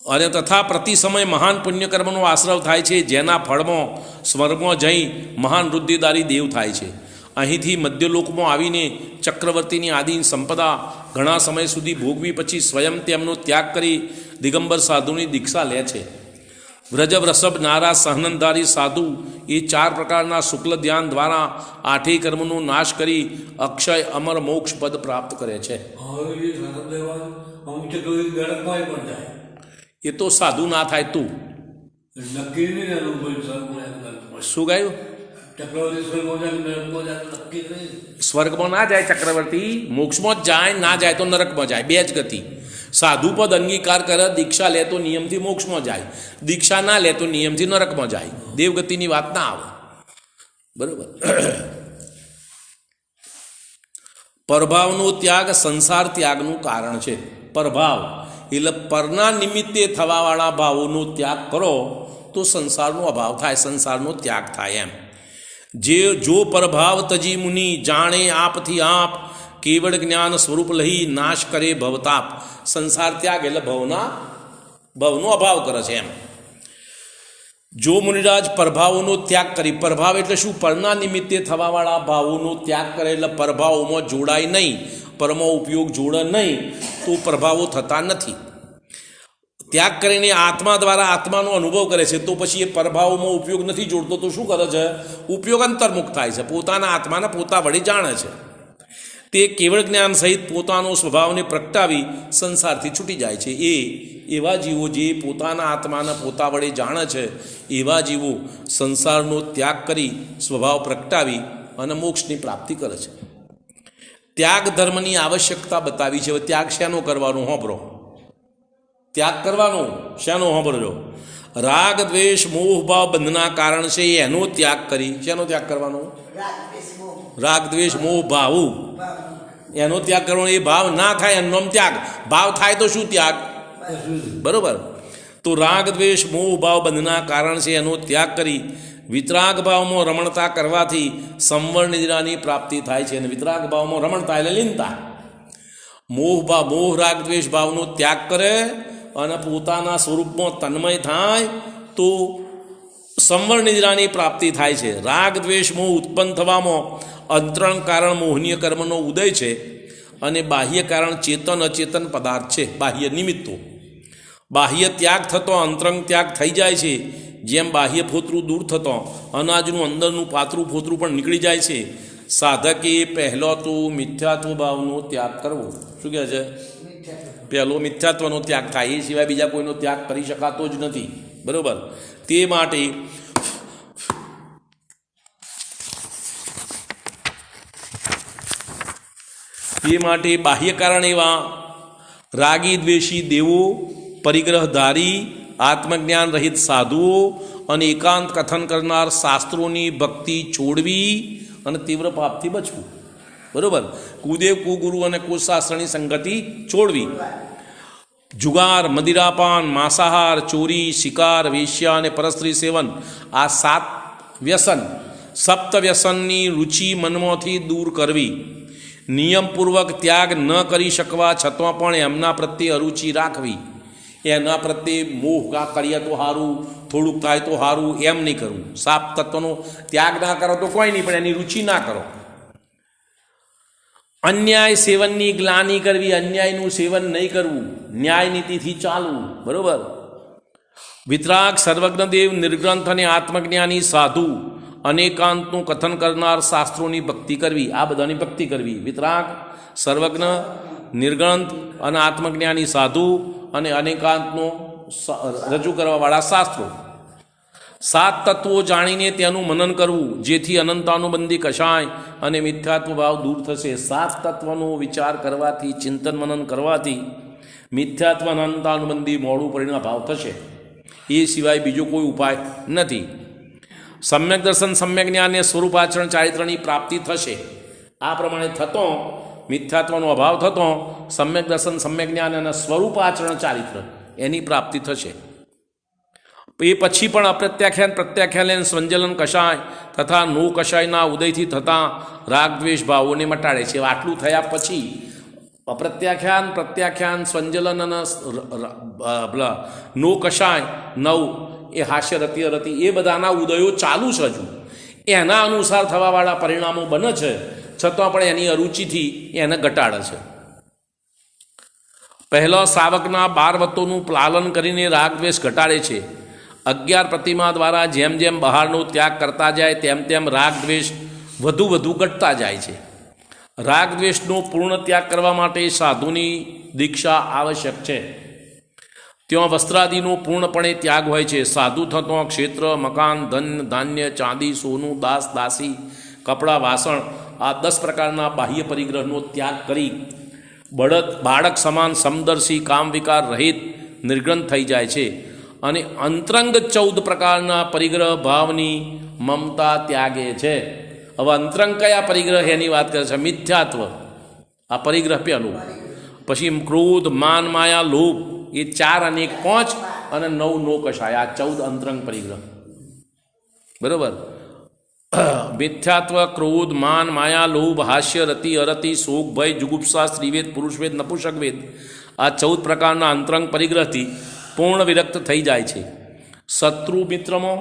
અને તથા પ્રતિ સમય મહાન પુણ્યકર્મનો આશ્રવ થાય છે, જેના ફળમાં સ્વર્ગમાં જઈ મહાન વૃદ્ધિદારી દેવ થાય છે. અહીંથી મધ્યલોકમાં આવીને ચક્રવર્તીની આદિન સંપદા ઘણા સમય સુધી ભોગવી પછી સ્વયં તેમનો ત્યાગ કરી દિગંબર સાધુની દીક્ષા લે છે. વ્રજ વૃષભ નારા સહનનધારી સાધુ એ 4 પ્રકારના શુક્લ ધ્યાન દ્વારા 8 કર્મનો નાશ કરી અક્ષય અમર મોક્ષ પદ પ્રાપ્ત કરે છે. એ તો સાધુ ના થાય તું. શું ગાયું? સ્વર્ગમાં ના જાય ચક્રવર્તી, મોક્ષમાં જ જાય, ના જાય તો નરકમાં જાય, 2 જ ગતિ. સાધુ પદ અંગીકાર કરે, દીક્ષા લે તો નિયમથી મોક્ષમાં જાય, દીક્ષા ના લે તો નિયમથી નરકમાં જાય. દેવગતિની વાત ના આવે, બરોબર. પરભાવનો ત્યાગ સંસાર ત્યાગનું કારણ છે. પરભાવ એટલે પરના નિમિત્તે થવાવાળા ભાવોનો ત્યાગ કરો તો સંસારનો અભાવ થાય, સંસારનો ત્યાગ થાય. એમ જો પરભાવ તજી મુનિ જાણે આપથી આપ, કેવળ જ્ઞાન સ્વરૂપ લઈ નાશ કરે ભવતાપ. સંસાર ત્યાગ એટલે ભવનો અભાવ કરે છે. એમ જો મુનિરાજ પરભાવોનો ત્યાગ કરી, પરભાવ એટલે શું? પરના નિમિત્તે થવાવાળા ભાવોનો ત્યાગ કરે એટલે પરભાવોમાં જોડાય નહીં, પરનો ઉપયોગ જોડે નહીં, તો પ્રભાવો થતા નથી. ત્યાગ કરીને આત્મા દ્વારા આત્માનો અનુભવ કરે છે, તો પછી એ પ્રભાવોમાં ઉપયોગ નથી જોડતો, તો શું કરે છે? ઉપયોગ અંતર્મુખ થાય છે, પોતાના આત્માને પોતા વળી જાણે છે. તે કેવળ જ્ઞાન સહિત પોતાનો સ્વભાવને પ્રગટાવી સંસારથી છૂટી જાય છે. એવા જીવો જે પોતાના આત્માને પોતા વડે જાણે છે, એવા જીવો સંસારનો ત્યાગ કરી સ્વભાવ પ્રગટાવી અને મોક્ષની પ્રાપ્તિ કરે છે. ત્યાગ ધર્મની આવશ્યકતા બતાવી છે. હવે ત્યાગ શેનો કરવાનો? હોંભરો, ત્યાગ કરવાનો શેનો? હોંભરજો. રાગ દ્વેષ મોહ ભાવ બંધના કારણ છે, એનો ત્યાગ કરી. શેનો ત્યાગ કરવાનો? રાગ દ્વેષ મોહ ભાવ, એનો ત્યાગ કરવાનો. એ ભાવ ના થાય એનો ત્યાગ, ભાવ થાય તો શું ત્યાગ? બરોબર. તો રાગ દ્વેષ મોહ ભાવ બંધના કારણ છે, એનો ત્યાગ કરી વિતરાગ ભાવમાં રમણતા કરવાથી સંવર નિદ્રાની પ્રાપ્તિ થાય છે. અને વિતરાગ ભાવમાં રમણતા એટલે લીનતા. મોહ રાગ દ્વેષ ભાવનો ત્યાગ કરે અને પોતાના સ્વરૂપમાં તન્મય થાય તો સંવર નિદ્રાની પ્રાપ્તિ થાય છે. રાગ દ્વેષ મોહ ઉત્પન્ન થવામાં અંતરંગ કારણ મોહનીય કર્મનો ઉદય છે, અને બાહ્ય કારણ ચેતન અચેતન પદાર્થ છે, બાહ્ય નિમિત્તો. બાહ્ય ત્યાગ થતો અંતરંગ ત્યાગ થઈ જાય છે. જેમ બાહ્ય ફોતરું દૂર થતો અનાજનું અંદરનું પાતળું ફોતરું પણ નીકળી જાય છે. સાધકે પહેલો તો મિથ્યાત્વ ભાવનો ત્યાગ કરવો. શું કહે છે? પહેલો મિથ્યાત્વનો ત્યાગ થાય, એ સિવાય બીજા કોઈનો ત્યાગ કરી શકાતો જ નથી. બરાબર. તે માટે બાહ્ય કારણ એવા રાગી દ્વેષી દેવો, પરિગ્રહધારી આત્મજ્ઞાન રહિત સાધુઓ અને એકાંત કથન કરનાર શાસ્ત્રોની ભક્તિ છોડવી અને તીવ્ર પાપથી બચવું. બરાબર. કુદેવ કુગુરુ અને કુશાસ્ત્રની સંગતિ છોડવી. જુગાર, મદિરાપાન, માંસાહાર, ચોરી, શિકાર, વેશ્યા અને પરસ્ત્રી સેવન, આ 7 વ્યસન સપ્તવ્યસનની રુચિ મનમાંથી દૂર કરવી, નિયમપૂર્વક ત્યાગ ન કરી શકવા છતાં પણ એમના પ્રત્યે અરુચિ રાખવી, એના પ્રત્યે મોહ કરીએ તો સારું, થોડુંક થાય તો સારું, એમ નહીં કરવું. સાપ તત્વનો ત્યાગ ના કરો તો કોઈ નહીં, પણ એની રુચિ ના કરો. અન્યાય સેવનની ગ્લાની કરવી, અન્યાયનું સેવન નહીં કરવું, ન્યાય નીતિથી ચાલવું. બરોબર. વિતરાગ, સર્વજ્ઞદેવ, નિર્ગ્રંથ અને આત્મજ્ઞાની સાધુ, અનેકાંતનું કથન કરનાર શાસ્ત્રોની ભક્તિ કરવી. આ બધાની ભક્તિ કરવી. વિતરાગ, સર્વજ્ઞ, નિર્ગ્રંથ અને આત્મજ્ઞાની સાધુ અને અનેકાંતનું રજૂ કરવાવાળા શાસ્ત્રો. 7 તત્વો જાણીને તેનું મનન કરવું, જેથી અનંતાનુબંધી કશાય અને મિથ્યાત્વ ભાવ દૂર થશે. 7 તત્વનો વિચાર કરવાથી, ચિંતન મનન કરવાથી મિથ્યાત્વ અનંતાનુબંધી મોડું પરિણામ ભાવ થશે. એ સિવાય બીજો કોઈ ઉપાય નથી. સમ્યક દર્શન, સમ્યક જ્ઞાન અને સ્વરૂપાચરણ ચારિત્રની પ્રાપ્તિ થશે. આ પ્રમાણે થતો મિથ્યાત્વનો અભાવ થતો સમ્યક દર્શન, સમ્યક જ્ઞાન અને સ્વરૂપાચરણ ચારિત્ર એની પ્રાપ્તિ થશે. એ પછી પણ અપ્રત્યાખ્યાન, પ્રત્યાખ્યાન, સંજલન કષાય તથા નો કષાયના ઉદયથી થતા રાગ દ્વેષ ભાવોને મટાડે છે. આટલું થયા પછી અપ્રત્યાખ્યાન, પ્રત્યાખ્યાન, સંજલન અને નો કષાય 9 એ હાસ્ય રતિ અરતિ એ બધાના ઉદયો ચાલુ છે. હજુ એના અનુસાર થવાવાળા પરિણામો બને છે, છતાં પણ એની અરુચિથી એને ઘટાડે છે. પહેલા સાવકના 12 વત્તોનું પાલન કરીને રાગદ્વેષ ઘટાડે છે. 11 પ્રતિમા દ્વારા જેમ જેમ બહારનો ત્યાગ કરતા જાય તેમ તેમ રાગદ્વેષ વધુ વધુ ઘટતા જાય છે. રાગદ્વેષનો પૂર્ણ ત્યાગ કરવા માટે સાધુની દીક્ષા આવશ્યક છે. ત્યાં વસ્ત્રાદિનો પૂર્ણપણે ત્યાગ હોય છે. સાધુ થતો ક્ષેત્ર, મકાન, ધન, ધાન્ય, ચાંદી, સોનું, દાસ, દાસી, કપડાં, વાસણ આ 10 પ્રકારના બાહ્ય પરિગ્રહનો ત્યાગ કરી બાળક સમાન સમદર્શી, કામ વિકાર રહિત નિર્ગ્રંથ થઈ જાય છે. અને અંતરંગ 14 પ્રકારના પરિગ્રહ ભાવની મમતા ત્યાગે છે. હવે અંતરંગ કયા પરિગ્રહ એની વાત કરે છે? મિથ્યાત્વ, આ પરિગ્રહ પહેલું. પછી ક્રોધ, માન, માયા, લોભ એ 4 અને 1 5 અને 9 નો કષાય, આ 14 અંતરંગ પરિગ્રહ. બરોબર. મિથ્યાત્વ, ક્રોધ, માન, માયા, લોભ, હાસ્ય, રતિ, અરતિ, શોક, ભય, જુગુપ્સા, સ્ત્રીવેદ, પુરુષવેદ, નપુંસકવેદ આ 14 પ્રકારના અંતરંગ પરિગ્રહથી પૂર્ણ વિરક્ત થઈ જાય છે. શત્રુ મિત્રમાં,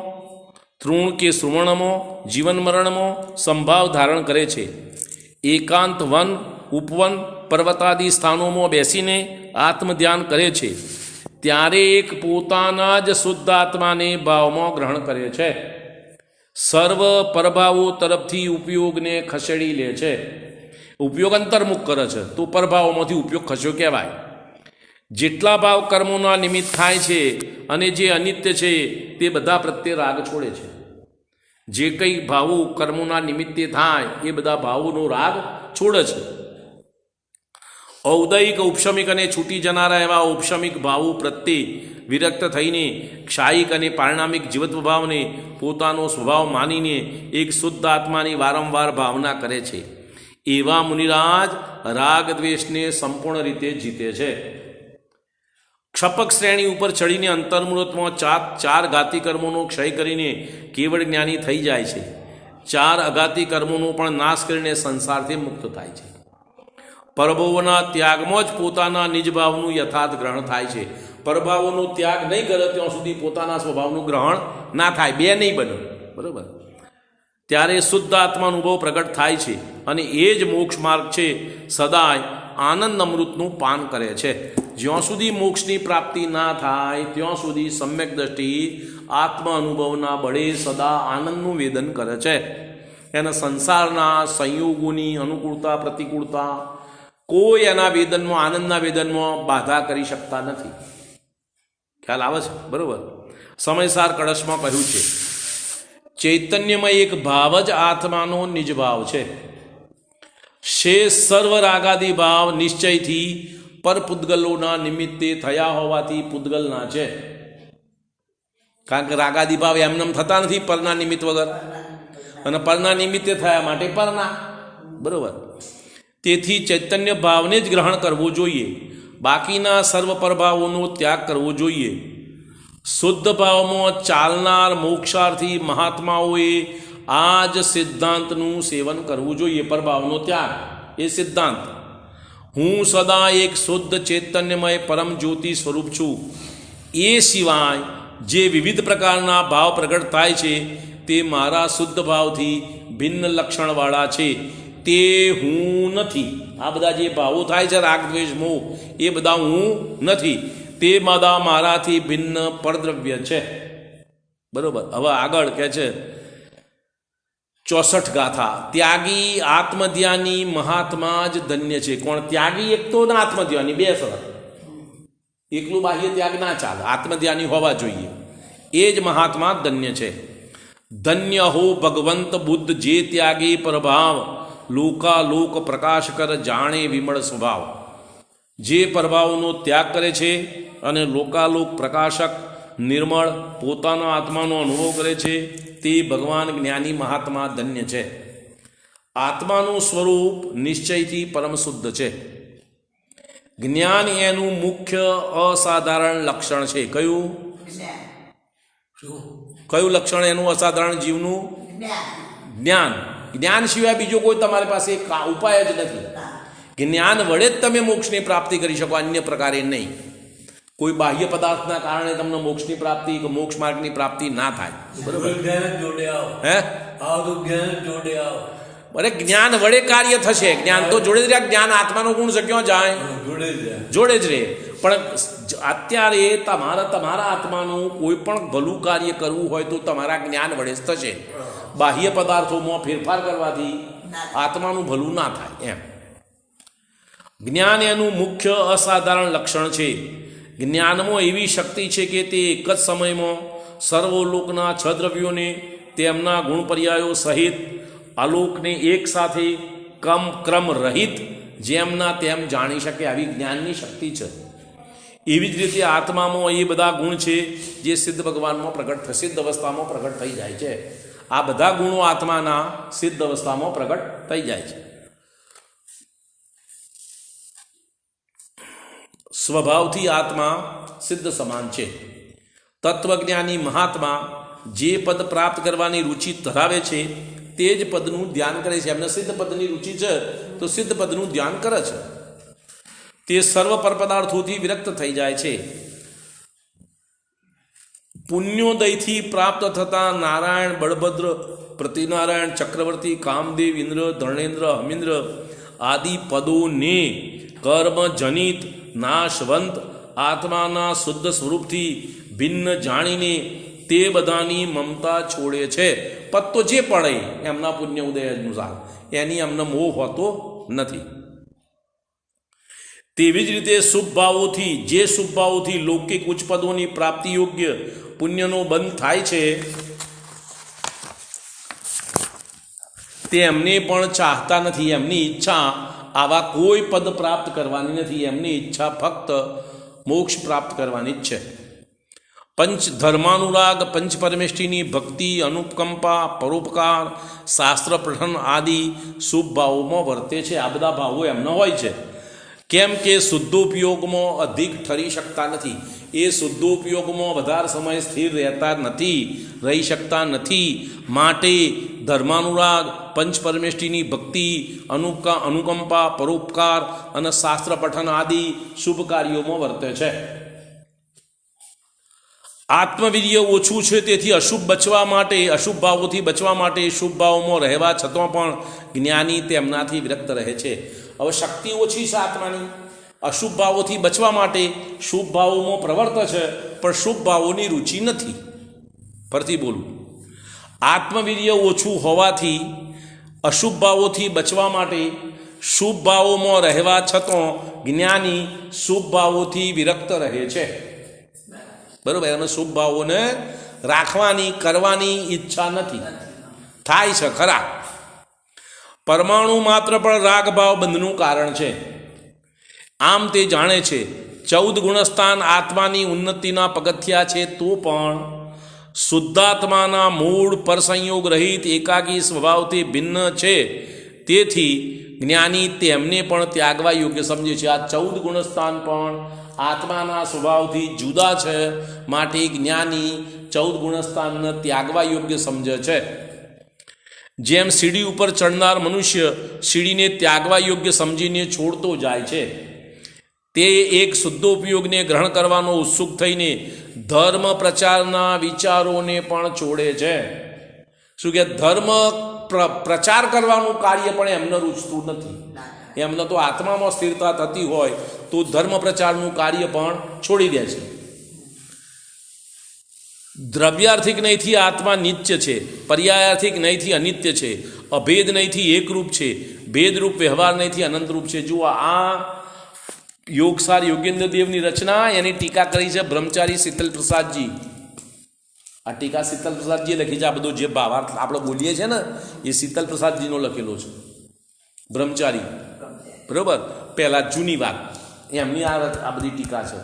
તૃણ કે શ્રવણમાં, જીવન મરણમાં સંભાવ ધારણ કરે છે. એકાંત, વન, ઉપવન, પર્વતાદિ સ્થાનોમાં બેસીને આત્મધ્યાન કરે છે. ત્યારે એક પોતાના જ શુદ્ધ આત્માને ભાવમાં ગ્રહણ કરે છે. સર્વ પરભાવો તરફથી ઉપયોગને ખસેડી લે છે. ઉપયોગ અંતર્મુખ કરે છે તો પરભાવોમાંથી ઉપયોગ ખસ્યો કહેવાય. જેટલા ભાવ કર્મોના નિમિત્ત થાય છે અને જે અનિત્ય છે તે બધા પ્રત્યે રાગ છોડે છે. જે કંઈ ભાવો કર્મોના નિમિત્તે થાય એ બધા ભાવોનો રાગ છોડે છે. ઔદયિક, ઔપશમિક અને છૂટી જનારા એવા ઔપશમિક ભાવો પ્રત્યે વિરક્ત થઈને ક્ષાયિક અને પારિણામિક જીવત્વ ભાવને પોતાનો સ્વભાવ માનીને એક શુદ્ધ આત્માની વારંવાર ભાવના કરે છે. એવા મુનિરાજ રાગ દ્વેષને સંપૂર્ણ રીતે જીતે છે. ક્ષપક શ્રેણી ઉપર ચડીને અંતર્મુહૂર્તમાં 4 ઘાતી કર્મોનો ક્ષય કરીને કેવળ જ્ઞાની થઈ જાય છે. 4 અઘાતી કર્મોનો પણ નાશ કરીને સંસારથી મુક્ત થાય છે. પરભાવોના ત્યાગમાં જ પોતાના નિજભાવનું યથાર્થ ગ્રહણ થાય છે. પરભાવોનો ત્યાગ નહીં કરે ત્યાં સુધી પોતાના સ્વભાવનું ગ્રહણ ના થાય, બે નહીં બને. બરાબર. ત્યારે શુદ્ધ આત્માનુભવ પ્રગટ થાય છે અને એ જ મોક્ષ માર્ગ છે. સદાય આનંદ અમૃતનું પાન કરે છે. જ્યાં સુધી મોક્ષની પ્રાપ્તિ ના થાય ત્યાં સુધી સમ્યક દ્રષ્ટિ આત્મ અનુભવના બળે સદા આનંદનું વેદન કરે છે. એને સંસારના સંયોગોની અનુકૂળતા, પ્રતિકૂળતા કોઈ એના વેદનમાં, આનંદના વેદનમાં બાધા કરી શકતા નથી. ખ્યાલ આવે છે? બરાબર. સમયસાર કળશમાં કહ્યું છે, ચૈતન્યમાં એક ભાવ જ આત્માનો નિજ ભાવ છે. શેષ સર્વ રાગાદી ભાવ નિશ્ચયથી પરપુદ્ગલોના નિમિત્તે થયા હોવાથી પૂદગલના છે. કારણ કે રાગાદી ભાવ એમનેમ થતા નથી પરના નિમિત્ત વગર, અને પરના નિમિત્તે થયા માટે પરના. બરાબર. તેથી ચૈતન્ય ભાવને જ ગ્રહણ કરવો જોઈએ, બાકીના સર્વ પરભાવોનો ત્યાગ કરવો જોઈએ. શુદ્ધ ભાવમાં ચાલનાર મોક્ષાર્થી મહાત્માઓએ આ જ સિદ્ધાંતનું સેવન કરવું જોઈએ, પરભાવનો ત્યાગ એ સિદ્ધાંત. હું સદા એક શુદ્ધ ચૈતન્યમય પરમ જ્યોતિ સ્વરૂપ છું. એ સિવાય જે વિવિધ પ્રકારના ભાવ પ્રગટ થાય છે તે મારા શુદ્ધ ભાવથી ભિન્ન લક્ષણવાળા છે, તે હું નથી. આ બધા જે ભાવો થાય છે, રાગ દ્વેષ મોહ, એ બધા હું નથી. તે બધા મારાથી ભિન્ન પરદ્રવ્ય છે. બરોબર. હવે આગળ કહે છે 64 ગાથા. ત્યાગી આત્મધ્યાની મહાત્મા જ ધન્ય છે. કોણ ત્યાગી? એક તો ના આત્મધ્યાની, બે શરત. એકલું બાહ્ય ત્યાગ ના ચાલે, આત્મધ્યાની હોવા જોઈએ. એ જ મહાત્મા ધન્ય છે. ધન્ય હો ભગવંત બુદ્ધ જે ત્યાગી પ્રભાવ, લોકાલોક પ્રકાશ કર જાણે વિમળ સ્વભાવ. જે પ્રભાવનો ત્યાગ કરે છે અને લોકાલોક પ્રકાશક નિર્મળ પોતાના આત્માનો અનુભવ કરે છે, તે ભગવાન જ્ઞાની મહાત્મા ધન્ય છે. આત્માનું સ્વરૂપ નિશ્ચયથી પરમ શુદ્ધ છે. જ્ઞાન એનું મુખ્ય અસાધારણ લક્ષણ છે. કયું લક્ષણ એનું અસાધારણ જીવનું? જ્ઞાન. જ્ઞાન સિવાય બીજો કોઈ તમારી પાસે ઉપાય જ નથી. જ્ઞાન વડે જ તમે મોક્ષની પ્રાપ્તિ કરી શકો, અન્ય પ્રકારે નહીં. કોઈ બાહ્ય પદાર્થના કારણે તમને મોક્ષની પ્રાપ્તિ કે મોક્ષ માર્ગની પ્રાપ્તિ ના થાય. બરોબર. અરે જ્ઞાન વડે કાર્ય થશે. જ્ઞાન તો જોડે જ રહ્યા. જ્ઞાન આત્માનો ગુણ છે, ક્યાં જાય? જોડે જ રહે. પણ અત્યારે તમારા આત્માનું કોઈ પણ ભલું કાર્ય કરવું હોય તો તમારા જ્ઞાન વડે જ થશે. બાહ્ય પદાર્થોમાં ફેરફાર કરવાથી આત્માનું ભલું ના થાય. એમ જ્ઞાન એનું મુખ્ય અસાધારણ લક્ષણ છે. જ્ઞાનમાં એવી શક્તિ છે કે તે એક જ સમયમાં સર્વલોકના છ દ્રવ્યોને તેમના ગુણ પર્યાયો સહિત આલોકને એક સાથે ક્રમ રહિત જેમના તેમ જાણી શકે, આવી જ્ઞાનની શક્તિ છે. એવી જ રીતે આત્મામાં એ બધા ગુણ છે જે સિદ્ધ ભગવાનમાં પ્રગટ, સિદ્ધ અવસ્થામાં પ્રગટ થઈ જાય છે. આ બધા ગુણો આત્માના સિદ્ધ અવસ્થામાં પ્રગટ થઈ જાય છે. સ્વભાવથી આત્મા સિદ્ધ સમાન છે. તત્વજ્ઞાની મહાત્મા જે પદ પ્રાપ્ત કરવાની રુચિ ધરાવે છે તે જ પદનું ધ્યાન કરે છે. એમને સિદ્ધ પદની રુચિ છે તો સિદ્ધ પદનું ધ્યાન કરે છે. તે સર્વ પર પદાર્થોથી વિરક્ત થઈ જાય છે. પુણ્યોદયથી પ્રાપ્ત થતા નારાયણ, બળભદ્ર, પ્રતિનારાયણ, ચક્રવર્તી, કામદેવ, ઇન્દ્ર, ધર્ણેન્દ્ર, હમિન્દ્ર આદિ પદોને કર્મ જનિત નાશવંત આત્માના શુદ્ધ સ્વરૂપથી ભિન્ન જાણીને તે બધાની મમતા છોડે છે. પદ તો જે પડે એમના પુણ્ય ઉદય અનુસાર, એની એમને મોહ હોતો નથી. તેવી જ રીતે શુભ ભાવોથી, જે શુભ ભાવોથી લૌકિક ઉચ્ચ પદોની પ્રાપ્તિ યોગ્ય પુણ્યનો બંધ થાય છે, તે એમને પણ ચાહતા નથી. એમની ઈચ્છા આવા કોઈ પદ પ્રાપ્ત કરવાની નથી. એમની ઈચ્છા ફક્ત મોક્ષ પ્રાપ્ત કરવાની જ છે. પંચ ધર્માનુરાગ, પંચ પરમેષ્ઠીની ભક્તિ, અનુકંપા, પરોપકાર, શાસ્ત્ર પઠન આદિ શુભ ભાવોમાં વર્તે છે. આ બધા ભાવો એમના હોય છે. કેમ કે શુદ્ધોપયોગમાં અધિક ઠરી શકતા નથી. એ શુદ્ધોપયોગમાં વધારે સમય સ્થિર રહેતા નથી, રહી શકતા નથી. માટે ધર્માનુરાગ, પંચ પરમેષ્ઠીની ભક્તિ, અનુકંપા, પરોપકાર અને શાસ્ત્ર પઠન આદિ શુભ કાર્યોમાં વર્તે છે. આત્મવીર્ય ઓછું છે, તેથી અશુભ ભાવોથી બચવા માટે શુભ ભાવોમાં રહેવા છતાં પણ જ્ઞાની તેમનાથી વિરક્ત રહે છે. હવે શક્તિ ઓછી છે આત્માની, અશુભ ભાવોથી બચવા માટે શુભ ભાવોમાં પ્રવર્તે છે, પણ શુભ ભાવોની રુચિ નથી. ફરતી બોલું, આત્મવીર્ય ઓછું હોવાથી અશુભ ભાવોથી બચવા માટે શુભ ભાવોમાં રહેવા છતાં જ્ઞાની શુભ ભાવોથી વિરક્ત રહે છે. બરોબર. એમને શુભ ભાવોને રાખવાની, કરવાની ઈચ્છા નથી. થાય છે ખરા. પરમાણુ માત્ર પણ રાગભાવ બંધનું કારણ છે, આમ તે જાણે છે. 14 ગુણસ્થાન આત્માની ઉન્નતિના પગથિયા છે, તો પણ શુદ્ધાત્માના મૂળ પરસંયોગ રહિત એકાગી સ્વભાવથી ભિન્ન છે. તેથી જ્ઞાની તેમને પણ ત્યાગવા યોગ્ય સમજે છે. આ 14 ગુણસ્થાન પણ આત્માના સ્વભાવથી જુદા છે, માટે જ્ઞાની 14 ગુણસ્થાનને ત્યાગવા યોગ્ય સમજે છે. જેમ સીડી ઉપર ચડનાર મનુષ્ય સીડીને ત્યાગવા યોગ્ય સમજીને છોડતો જાય છે, તે એક શુદ્ધોપયોગને ગ્રહણ કરવાનો ઉત્સુક થઈને ધર્મ પ્રચારના વિચારોને પણ છોડે છે. શું કે ધર્મ પ્રચાર કરવાનું કાર્ય પણ એમને રૂચતું નથી. એમને તો આત્મામાં સ્થિરતા થતી હોય તો ધર્મ પ્રચારનું કાર્ય પણ છોડી દે છે. દ્રવ્યાર્થિક નહીંથી આત્મા નિત્ય છે, પર્યાયાર્થિક નહીંથી અનિત્ય છે, અભેદ નહીંથી એકરૂપ છે, ભેદરૂપ વ્યવહાર નહીંથી અનંતરૂપ છે. જુઓ, આ યોગસાર યોગેન્દ્ર દેવની રચના, એની ટીકા કરી છે બ્રહ્મચારી શીતલ પ્રસાદજી. આ ટીકા શીતલ પ્રસાદજીએ લખી છે. આ બધો જે ભાવાર્થ આપણે બોલીએ છીએ ને એ શીતલ પ્રસાદજીનો લખેલો છે, બ્રહ્મચારી. બરોબર, પહેલા જૂની વાત એમની આ બધી ટીકા છે.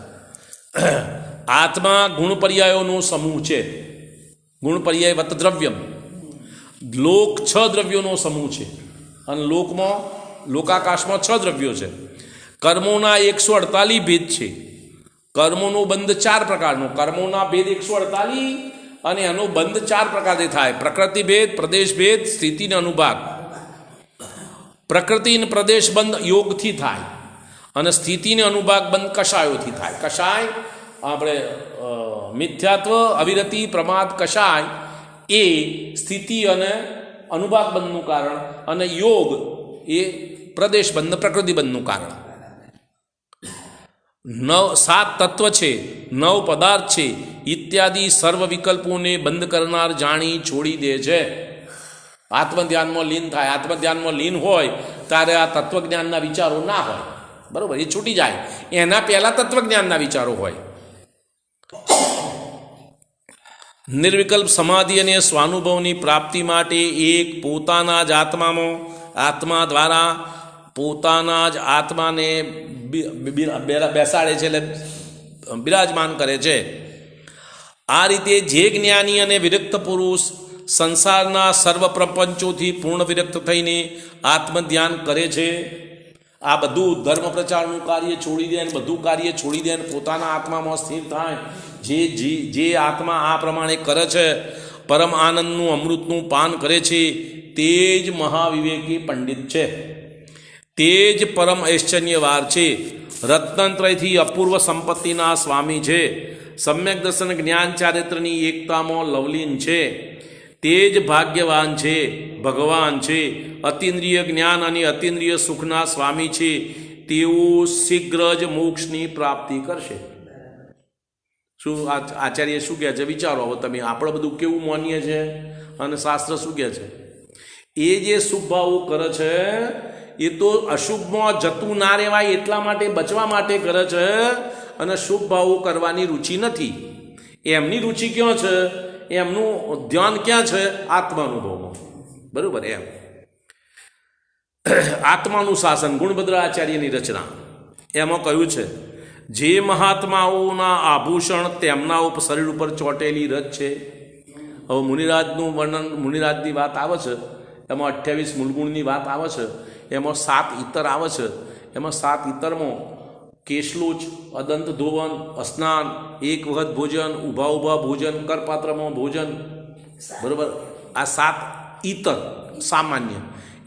આત્મા ગુણ પર્યાયોનો સમૂહ છે. ગુણ પર્યાય વત દ્રવ્યમ. લોક 6 દ્રવ્યોનો સમૂહ છે અને લોકાકાશમાં 6 દ્રવ્યો છે. કર્મોના 148 ભેદ છે. કર્મોનો બંધ 4 પ્રકારનો. કર્મોના ભેદ 148 અને એનો બંધ 4 પ્રકારથી થાય: પ્રકૃતિ ભેદ, પ્રદેશ ભેદ, સ્થિતિ અને અનુભાગ. પ્રકૃતિ અને પ્રદેશ બંધ યોગથી થાય અને સ્થિતિ અને અનુભાગ બંધ કષાયોથી થાય. કષાય આપણે મિથ્યાત્વ, અવિરતિ, પ્રમાદ, કષાય એ સ્થિતિ અને અનુભાગ બંધનું કારણ, અને યોગ એ પ્રદેશ બંધ, પ્રકૃતિ બંધનું કારણ. 7 તત્વ છે, 9 પદાર્થ છે ઇત્યાદિ સર્વ વિકલ્પોને બંધ કરનાર જાણી છોડી દે છે. આત્મધ્યાનમાં લીન થાય. આત્મધ્યાનમાં લીન હોય ત્યારે આ તત્વજ્ઞાનના વિચારો ના હોય. બરોબર, એ છૂટી જાય. એના પહેલા તત્વજ્ઞાનના વિચારો હોય. નિર્વિકલ્પ સમાધિ અને સ્વાનુભવની પ્રાપ્તિ માટે એક પોતાના જ આત્મા દ્વારા પોતાના જ આત્માને બેસાડે છે, એટલે બિરાજમાન કરે છે. આ રીતે જે જ્ઞાની અને વિરક્ત પુરુષ સંસારના સર્વ પ્રપંચોથી પૂર્ણ વિરક્ત થઈને આત્મધ્યાન કરે છે, આ બધું ધર્મ પ્રચારનું કાર્ય છોડી દે અને બધું કાર્ય છોડી દે અને પોતાના આત્મામાં સ્થિર થાય. જે આત્મા આ પ્રમાણે કરે છે, પરમ આનંદનું અમૃતનું પાન કરે છે, તે જ મહાવિવેકી પંડિત છે, તે જ પરમ ઐશ્ચર્યવાર છે, રત્નત્રયથી અપૂર્વ સંપત્તિના સ્વામી છે, સમ્યક દર્શન જ્ઞાન ચારિત્રની એકતામાં લવલીન છે, તે જ ભાગ્યવાન છે, ભગવાન છે, અતિન્દ્રિય જ્ઞાન અને અતિન્દ્રિય સુખના સ્વામી છે. તેઓ શીઘ્ર જ મોક્ષની પ્રાપ્તિ કરશે. શું આચાર્ય શું કહે છે? વિચારો હવે તમે. આપણે બધું કેવું માનીએ છીએ અને શાસ્ત્ર શું કહે છે? એ જે શુભ ભાવો કરે છે એ તો અશુભમાં જતું ના રહેવાય એટલા માટે, બચવા માટે કરે છે, અને શુભ ભાવો કરવાની રુચિ નથી. એમની રુચિ ક્યાં છે? એમનું ધ્યાન ક્યાં છે? આત્માનુભવમાં. બરાબર, એમ આત્માનું શાસન. ગુણભદ્ર આચાર્યની રચના એમાં કહ્યું છે, જે મહાત્માઓના આભૂષણ તેમના શરીર ઉપર ચોટેલી રજ છે. હવે મુનિરાજનું વર્ણન, મુનિરાજની વાત આવે છે, એમાં 28 મૂળગુણની વાત આવે છે, એમાં 7 ઇતર આવે છે. એમાં 7 ઇતરમાં કેશલોચ, અદંત ધોવન, સ્નાન, એક વખત ભોજન, ઊભા ભોજન, કરપાત્રમાં ભોજન, બરાબર, આ 7 ઇતર સામાન્ય.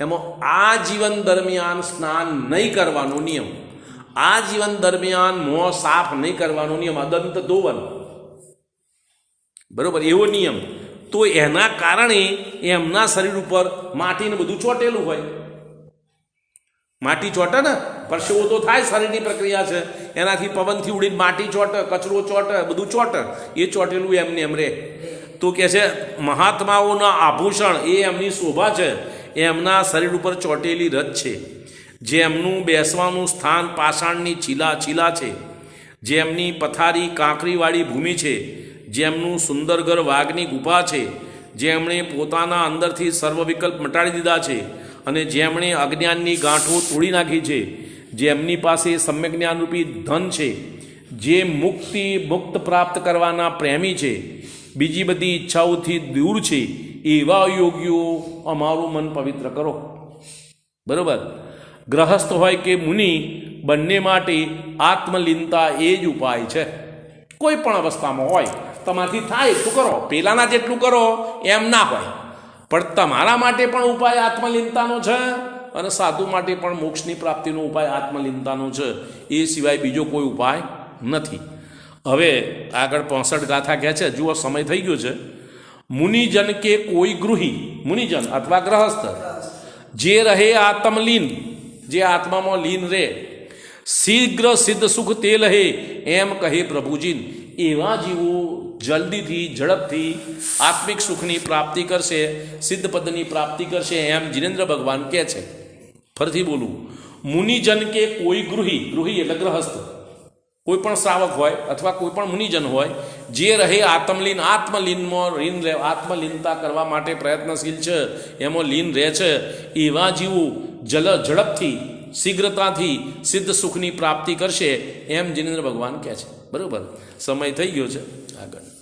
એમાં આ જીવન દરમિયાન સ્નાન નહીં કરવાનો નિયમ, આ જીવન દરમિયાન મોં સાફ નહીં કરવાનો નિયમ, અદંત ધોવન, બરોબર, એવો નિયમ. તો એના કારણે એમના શરીર ઉપર માટીને બધું ચોટેલું હોય. માટી ચોટે ને, પરસેવો તો થાય, શરીરની પ્રક્રિયા છે, એનાથી પવનથી ઉડીને માટી ચોટે, કચરો ચોટે, બધું ચોટે. એ ચોટેલું એમને એમ રહે. તો કહે છે મહાત્માઓના આભૂષણ એ એમની શોભા છે, એમના શરીર ઉપર ચોટેલી રજ છે. જેમનું બેસવાનું સ્થાન પાષાણની છીલા છે, જેમની પથારી કાંકરીવાળી ભૂમિ છે, જેમનું સુંદર ઘર વાઘની ગુફા છે, જેમણે પોતાના અંદરથી સર્વ વિકલ્પ મટાડી દીધા છે અને જેમણે અજ્ઞાનની ગાંઠો તોડી નાખી છે, જેમની પાસે સમ્યક જ્ઞાનરૂપી ધન છે, જે મુક્ત પ્રાપ્ત કરવાના પ્રેમી છે, બીજી બધી ઈચ્છાઓથી દૂર છે, એવા યોગીઓ અમારું મન પવિત્ર કરો. બરોબર, ગ્રહસ્થ હોય કે મુનિ, બંને માટે આત્મલીનતા એ જ ઉપાય છે. કોઈ પણ અવસ્થામાં હોય તમારાથી થાય એટલું કરો, પેલાના જેટલું કરો એમ ના હોય. પણ તમારા માટે પણ ઉપાય આત્મલીનતાનો છે અને સાધુ માટે પણ મોક્ષની પ્રાપ્તિનો ઉપાય આત્મલીનતાનો છે. એ સિવાય બીજો કોઈ ઉપાય નથી. હવે આગળ 65 ગાથા કહે છે. જુઓ, સમય થઈ ગયો છે. મુનિજન કે કોઈ ગૃહી, મુનિજન અથવા ગ્રહસ્થ, જે રહે આત્મલીન, જે આત્મામાં લીન રહે, શીઘ્ર સિદ્ધ સુખ તે લહે, એમ કહે પ્રભુજીન. એવા જીવો જલ્દીથી ઝડપથી આત્મિક સુખની પ્રાપ્તિ કરશે, સિદ્ધ પદની પ્રાપ્તિ કરશે, એમ જીનેન્દ્ર ભગવાન કહે છે. ફરીથી બોલું, મુનિજન કે કોઈ ગૃહી, ગૃહી એટલે ગ્રહસ્થ, કોઈ પણ શ્રાવક હોય અથવા કોઈ પણ મુનિજન હોય, જે રહે આત્મલીન, આત્મલીનમાં લીન રહે, આત્મલીનતા કરવા માટે પ્રયત્નશીલ છે, એમાં લીન રહે છે, એવા જીવો ઝડપથી શીઘ્રતાથી સિદ્ધ સુખની પ્રાપ્તિ કરશે, એમ જીનેન્દ્ર ભગવાન કહે છે. બરાબર, સમય થઈ ગયો છે. આગળ